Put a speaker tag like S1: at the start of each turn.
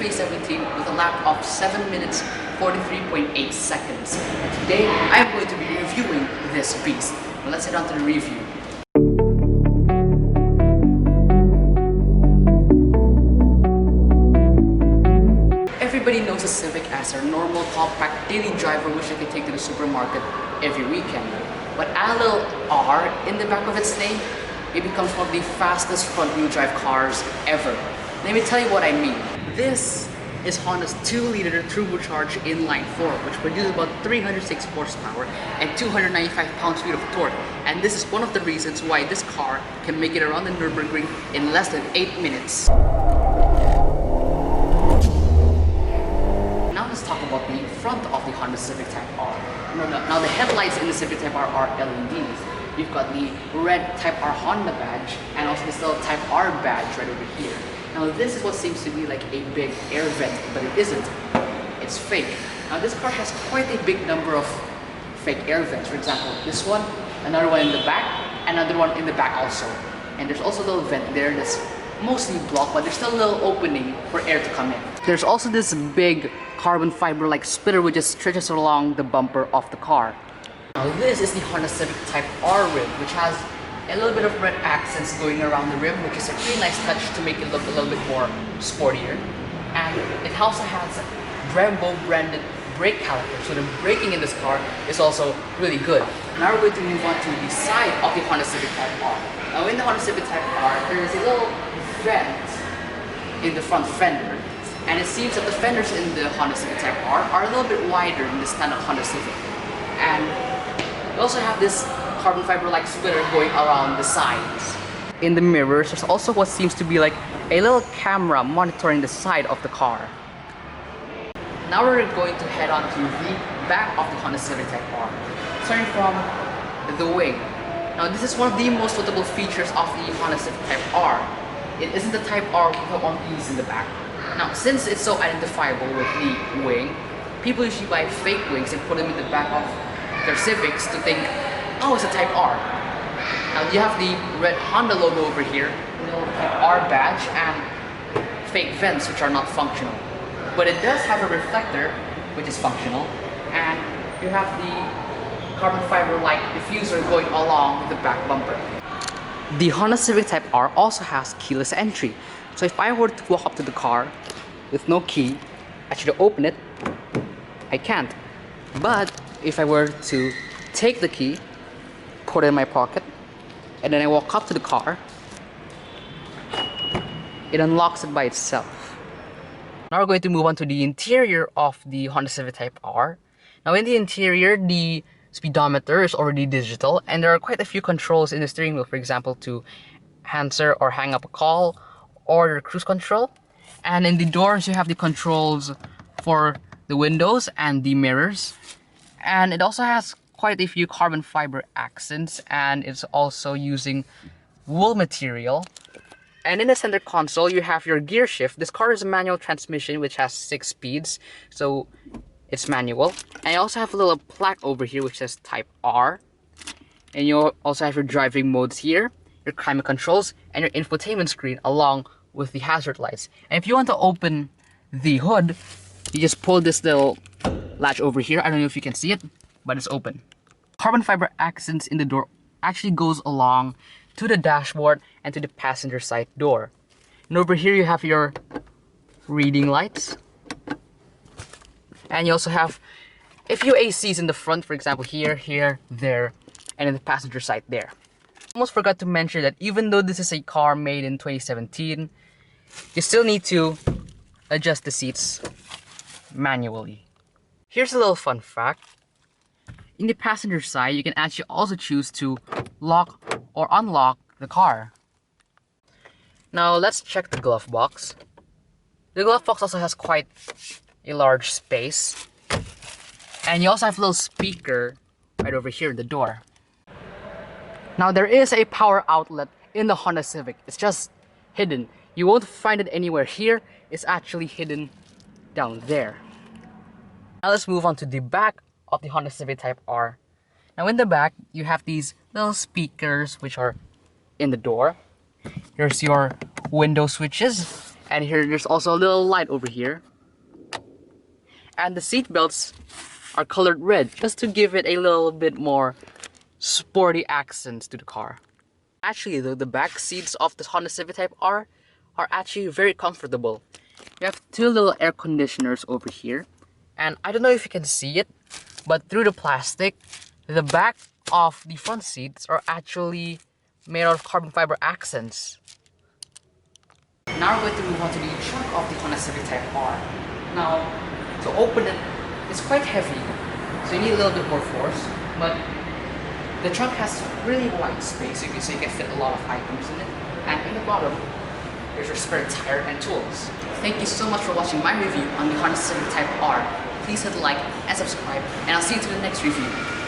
S1: 2017 with a lap of 7 minutes 43.8 seconds. And today I'm going to be reviewing this beast. Well, let's head on to the review. Everybody knows the Civic as our normal compact daily driver which you can take to the supermarket every weekend. But add a little R in the back of its name, it becomes one of the fastest front-wheel drive cars ever. Let me tell you what I mean. This is Honda's 2-liter turbocharged inline-4, which produces about 306 horsepower and 295 pounds-feet of torque. And this is one of the reasons why this car can make it around the Nürburgring in less than 8 minutes. Now let's talk about the front of the Honda Civic Type R. Now the headlights in the Civic Type R are LEDs. You've got the red Type R Honda badge and also this little Type R badge right over here. Now this is what seems to be like a big air vent, but it isn't. It's fake. Now this car has quite a big number of fake air vents. For example, this one, another one in the back, another one in the back also. And there's also a little vent there that's mostly blocked, but there's still a little opening for air to come in. There's also this big carbon fiber like splitter which just stretches along the bumper of the car. Now this is the Honda Civic Type R rim, which has a little bit of red accents going around the rim, which is a pretty nice touch to make it look a little bit more sportier. And it also has Brembo branded brake calipers, so the braking in this car is also really good. Now we're going to move on to the side of the Honda Civic Type R. Now in the Honda Civic Type R, there is a little vent in the front fender. And it seems that the fenders in the Honda Civic Type R are a little bit wider than the standard Honda Civic. And we also have this carbon fiber like splitter going around the sides. In the mirrors, there's also what seems to be like a little camera monitoring the side of the car. Now we're going to head on to the back of the Honda Civic Type R, starting from the wing. Now this is one of the most notable features of the Honda Civic Type R. It isn't the Type R with the one piece in the back. Now since it's so identifiable with the wing, people usually buy fake wings and put them in the back of their Civics to think, oh, it's a Type R. Now you have the red Honda logo over here, the little Type R badge, and fake vents which are not functional. But it does have a reflector which is functional, and you have the carbon fiber like diffuser going along the back bumper. The Honda Civic Type R also has keyless entry. So if I were to walk up to the car with no key, actually to open it, I can't. But if I were to take the key, put it in my pocket, and then I walk up to the car, it unlocks it by itself. Now we're going to move on to the interior of the Honda Civic Type R. Now in the interior, the speedometer is already digital, and there are quite a few controls in the steering wheel, for example, to answer or hang up a call, or the cruise control. And in the doors, you have the controls for the windows and the mirrors. And it also has quite a few carbon fiber accents, and it's also using wool material. And in the center console, you have your gear shift. This car is a manual transmission which has 6 speeds, so it's manual. And you also have a little plaque over here which says Type R. And you also have your driving modes here, your climate controls, and your infotainment screen along with the hazard lights. And if you want to open the hood, you just pull this little latch over here. I don't know if you can see it, but it's open. Carbon fiber accents in the door actually goes along to the dashboard and to the passenger side door. And over here you have your reading lights. And you also have a few ACs in the front, for example, here, here, there, and in the passenger side there. Almost forgot to mention that even though this is a car made in 2017, you still need to adjust the seats manually. Here's a little fun fact. In the passenger side, you can actually also choose to lock or unlock the car. Now let's check the glove box. The glove box also has quite a large space. And you also have a little speaker right over here in the door. Now there is a power outlet in the Honda Civic. It's just hidden. You won't find it anywhere here. It's actually hidden down there. Now let's move on to the back of the Honda Civic Type R. Now in the back, you have these little speakers which are in the door. Here's your window switches And here, there's also a little light over here. And the seat belts are colored red, just to give it a little bit more sporty accents to the car. Actually though, the back seats of the Honda Civic Type R are actually very comfortable. We have two little air conditioners over here. And I don't know if you can see it, but through the plastic, the back of the front seats are actually made out of carbon fiber accents. Now we're going to move on to the trunk of the Honda Civic Type R. Now, to open it, it's quite heavy, so you need a little bit more force, but the trunk has really wide space, so you can fit a lot of items in it. And in the bottom, there's your spare tire and tools. Thank you so much for watching my review on the Honda Civic Type R. Please hit like and subscribe, and I'll see you to the next review.